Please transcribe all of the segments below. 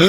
How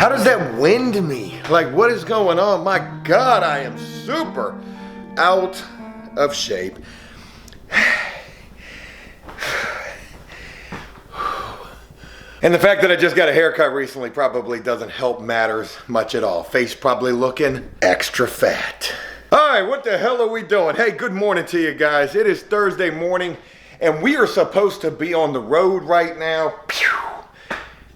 does that wind me? Like, what is going on? My God, I am super out of shape. And the fact that I just got a haircut recently probably doesn't help matters much at all. Face probably looking extra fat. All right, what the hell are we doing? Hey, good morning to you guys. It is Thursday morning, and we are supposed to be on the road right now. Pew!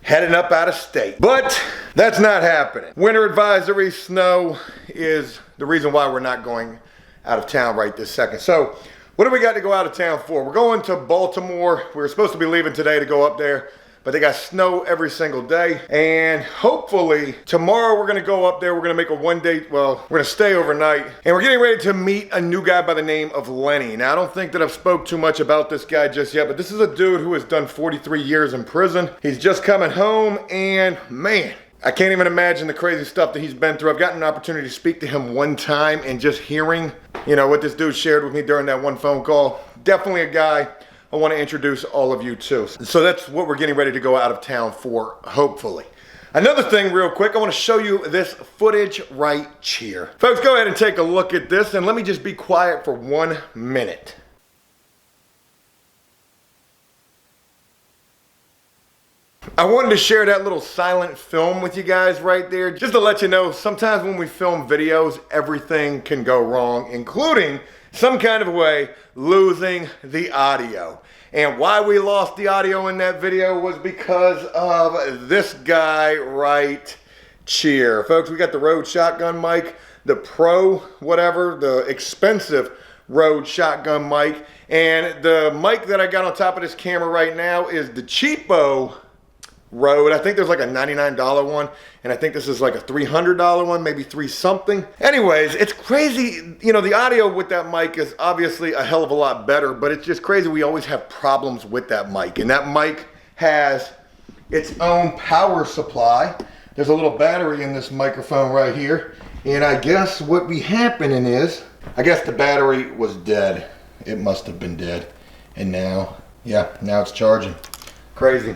Heading up out of state. But that's not happening. Winter advisory, snow is the reason why we're not going out of town right this second. So, what do we got to go out of town for? We're going to Baltimore. We were supposed to be leaving today to go up there, but they got snow every single day. And hopefully tomorrow we're gonna go up there. We're gonna make a we're gonna stay overnight. And we're getting ready to meet a new guy by the name of Lenny. Now, I don't think that I've spoke too much about this guy just yet, but this is a dude who has done 43 years in prison. He's just coming home, and man, I can't even imagine the crazy stuff that he's been through. I've gotten an opportunity to speak to him one time, and just hearing, what this dude shared with me during that one phone call, definitely a guy I want to introduce all of you to. So that's what we're getting ready to go out of town for, hopefully. Another thing real quick, I want to show you this footage right here. Folks, go ahead and take a look at this, and let me just be quiet for 1 minute. I wanted to share that little silent film with you guys right there, just to let you know, sometimes when we film videos, everything can go wrong, including some kind of way losing the audio. And why we lost the audio in that video was because of this guy right here. Folks, we got the Rode shotgun mic, the Pro whatever, the expensive Rode shotgun mic, and the mic that I got on top of this camera right now is the cheapo Rode. I think there's like a $99 one, and I think this is like a $300 one, maybe $3 something. Anyways, it's crazy. The audio with that mic is obviously a hell of a lot better, but it's just crazy. We always have problems with that mic, and that mic has its own power supply. There's a little battery in this microphone right here, and I guess what be happening is, I guess the battery was dead. It must have been dead, and now it's charging. Crazy.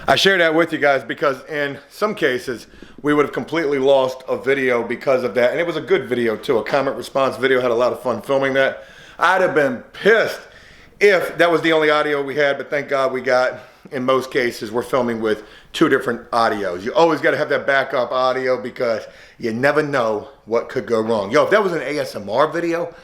I share that with you guys because in some cases, we would have completely lost a video because of that. And it was a good video too, a comment response video. Had a lot of fun filming that. I'd have been pissed if that was the only audio we had, but thank God we got, in most cases, we're filming with 2 different audios. You always got to have that backup audio because you never know what could go wrong. Yo, if that was an ASMR video,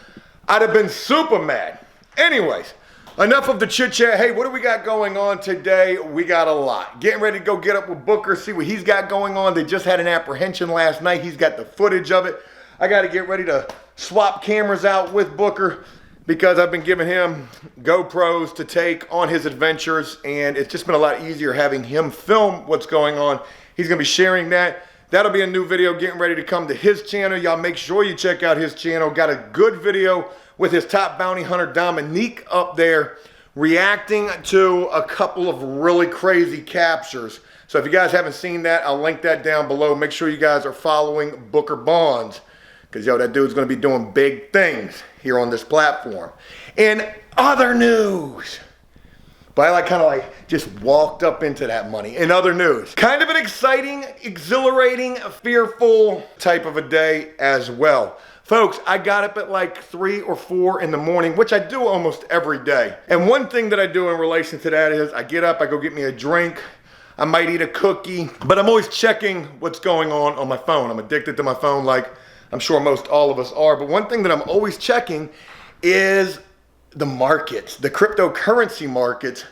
I'd have been super mad. Anyways. Enough of the chit chat. Hey, what do we got going on today? We got a lot. Getting ready to go get up with Booker, see what he's got going on. They just had an apprehension last night. He's got the footage of it. I got to get ready to swap cameras out with Booker because I've been giving him GoPros to take on his adventures, and it's just been a lot easier having him film what's going on. He's going to be sharing that. That'll be a new video getting ready to come to his channel. Y'all make sure you check out his channel. Got a good video with his top bounty hunter Dominique up there reacting to a couple of really crazy captures. So if you guys haven't seen that, I'll link that down below. Make sure you guys are following Booker Bonds because, that dude's going to be doing big things here on this platform. In other news, but I kind of just walked up into that money. In other news, kind of an exciting, exhilarating, fearful type of a day as well. Folks, I got up at like 3 or 4 in the morning, which I do almost every day. And one thing that I do in relation to that is I get up, I go get me a drink, I might eat a cookie, but I'm always checking what's going on my phone. I'm addicted to my phone like I'm sure most all of us are. But one thing that I'm always checking is the markets, the cryptocurrency markets.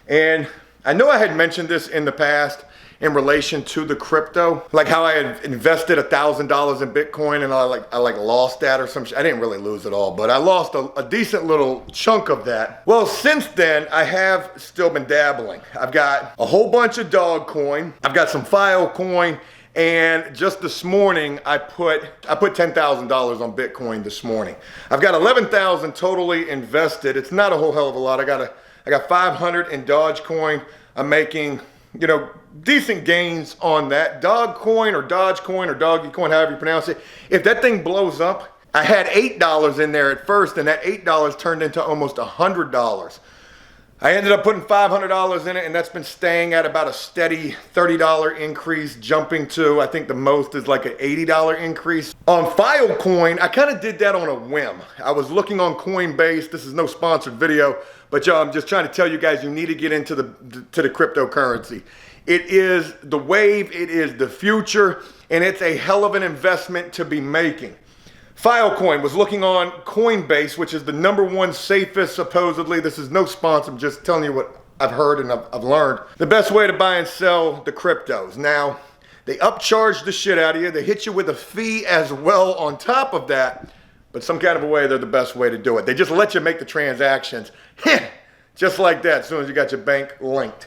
And I know I had mentioned this in the past in relation to the crypto, like how I had invested $1,000 in Bitcoin and I lost that or some shit. I didn't really lose it all, but I lost a decent little chunk of that. Well, since then, I have still been dabbling. I've got a whole bunch of dog coin. I've got some file coin. And just this morning, I put $10,000 on Bitcoin this morning. I've got 11,000 totally invested. It's not a whole hell of a lot. I got 500 in Dogecoin. I'm making, decent gains on that. Dogecoin or Doggy Coin, however you pronounce it. If that thing blows up, I had $8 in there at first, and that $8 turned into almost $100. I ended up putting $500 in it, and that's been staying at about a steady $30 increase, jumping to, I think the most is like an $80 increase. On Filecoin, I kind of did that on a whim. I was looking on Coinbase. This is no sponsored video, but y'all, I'm just trying to tell you guys, you need to get into the cryptocurrency. It is the wave, it is the future, and it's a hell of an investment to be making. Filecoin was looking on Coinbase, which is the #1 safest, supposedly. This is no sponsor, I'm just telling you what I've heard and I've learned. The best way to buy and sell the cryptos. Now, they upcharge the shit out of you. They hit you with a fee as well on top of that, but some kind of a way, they're the best way to do it. They just let you make the transactions, just like that, as soon as you got your bank linked.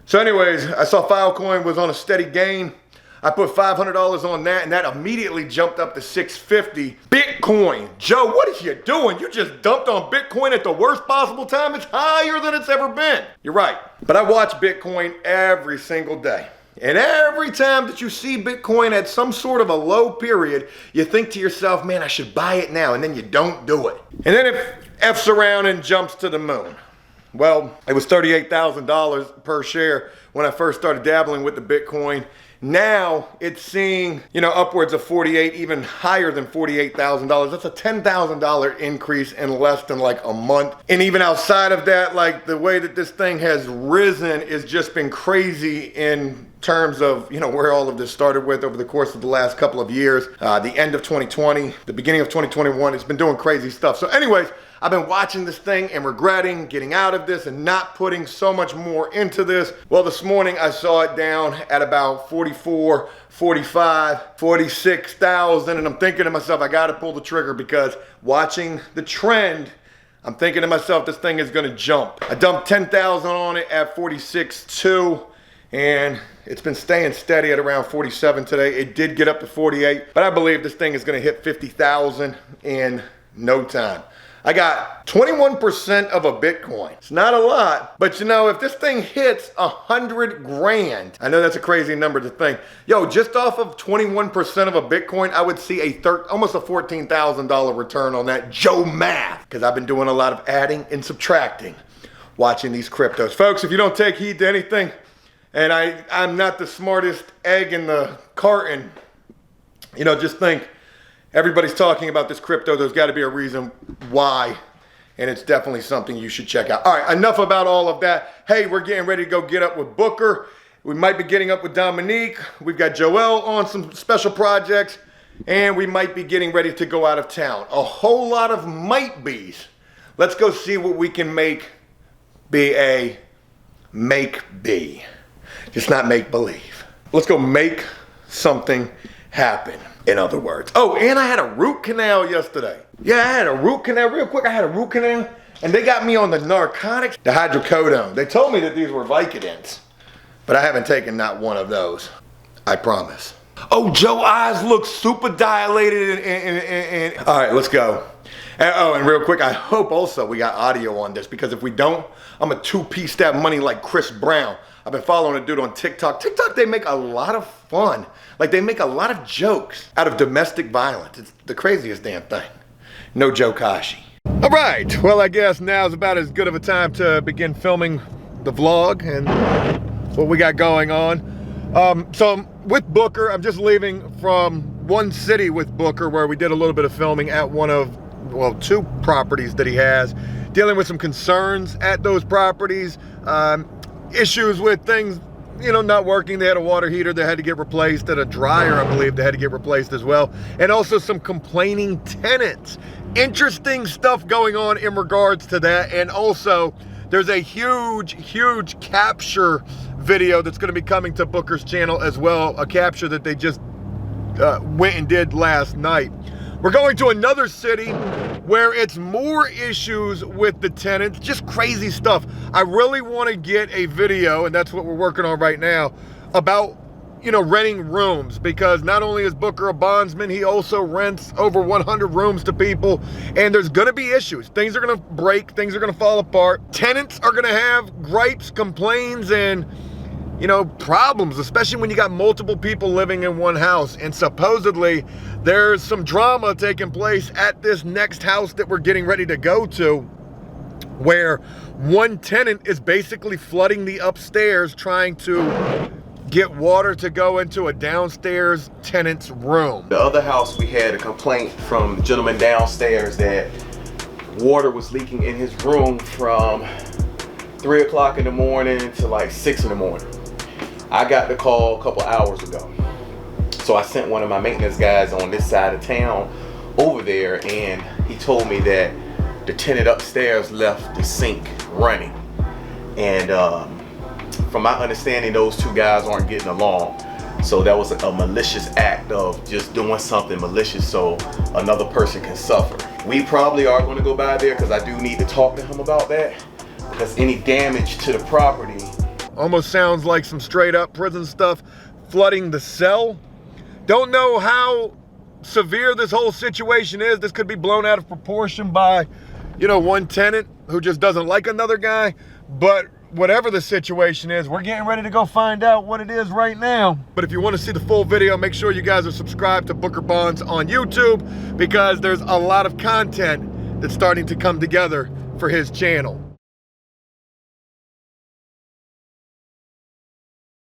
So anyways, I saw Filecoin was on a steady gain. I put $500 on that, and that immediately jumped up to $650. Bitcoin. Joe, what are you doing? You just dumped on Bitcoin at the worst possible time. It's higher than it's ever been. You're right. But I watch Bitcoin every single day. And every time that you see Bitcoin at some sort of a low period, you think to yourself, man, I should buy it now. And then you don't do it. And then it F's around and jumps to the moon. Well, it was $38,000 per share when I first started dabbling with the Bitcoin. Now it's seeing, upwards of 48, even higher than $48,000. That's a $10,000 increase in less than like a month. And even outside of that, like the way that this thing has risen has just been crazy in terms of, where all of this started with over the course of the last couple of years. The end of 2020, the beginning of 2021, it's been doing crazy stuff. So anyways, I've been watching this thing and regretting getting out of this and not putting so much more into this. Well, this morning I saw it down at about 44, 45, 46,000. And I'm thinking to myself, I got to pull the trigger because watching the trend, I'm thinking to myself, this thing is going to jump. I dumped 10,000 on it at 46.2. And it's been staying steady at around 47 today. It did get up to 48, but I believe this thing is going to hit 50,000 in no time. I got 21% of a Bitcoin. It's not a lot, but if this thing hits 100 grand, I know that's a crazy number to think. Yo, just off of 21% of a Bitcoin, I would see almost a $14,000 return on that Joe math, because I've been doing a lot of adding and subtracting, watching these cryptos. Folks, if you don't take heed to anything, and I'm not the smartest egg in the carton, just think, everybody's talking about this crypto. There's got to be a reason why, and it's definitely something you should check out. All right, enough about all of that. Hey, we're getting ready to go get up with Booker. We might be getting up with Dominique. We've got Joel on some special projects, and we might be getting ready to go out of town. A whole lot of might be's. Let's go see what we can make be a make-be. Just not make-believe. Let's go make something happen, in other words. Oh, and I had a root canal yesterday. Yeah, I had a root canal. Real quick, I had a root canal, and they got me on the narcotics, the hydrocodone. They told me that these were Vicodins, but I haven't taken not one of those. I promise. Oh, Joe eyes look super dilated and all right, let's go. And real quick, I hope also we got audio on this, because if we don't, I'm a two-piece that money like Chris Brown. I've been following a dude on TikTok. TikTok, they make a lot of fun. Like, they make a lot of jokes out of domestic violence. It's the craziest damn thing. No Joe Kashi. All right, well, I guess now's about as good of a time to begin filming the vlog and what we got going on. So with Booker, I'm just leaving from one city with Booker where we did a little bit of filming at one of, well, two properties that he has, dealing with some concerns at those properties, issues with things, not working. They had a water heater that had to get replaced, and a dryer, I believe, that had to get replaced as well, and also some complaining tenants. Interesting stuff going on in regards to that. And also there's a huge capture video that's going to be coming to Booker's channel as well, a capture that they just went and did last night. We're going to another city where it's more issues with the tenants, just crazy stuff. I really want to get a video, and that's what we're working on right now, about, renting rooms, because not only is Booker a bondsman, he also rents over 100 rooms to people, and there's going to be issues. Things are going to break, things are going to fall apart. Tenants are going to have gripes, complaints, and problems, especially when you got multiple people living in one house. And supposedly there's some drama taking place at this next house that we're getting ready to go to, where one tenant is basically flooding the upstairs trying to get water to go into a downstairs tenant's room. The other house, we had a complaint from the gentleman downstairs that water was leaking in his room from 3 o'clock in the morning to like 6 in the morning. I got the call a couple hours ago. So I sent one of my maintenance guys on this side of town over there, and he told me that the tenant upstairs left the sink running. And from my understanding, those two guys aren't getting along. So that was a malicious act of just doing something malicious so another person can suffer. We probably are going to go by there because I do need to talk to him about that, because any damage to the property. Almost sounds like some straight up prison stuff. Flooding the cell. Don't know how severe this whole situation is. This could be blown out of proportion by, you know, one tenant who just doesn't like another guy. But whatever the situation is, we're getting ready to go find out what it is right now. But if you want to see the full video, make sure you guys are subscribed to Booker Bonds on YouTube, because there's a lot of content that's starting to come together for his channel.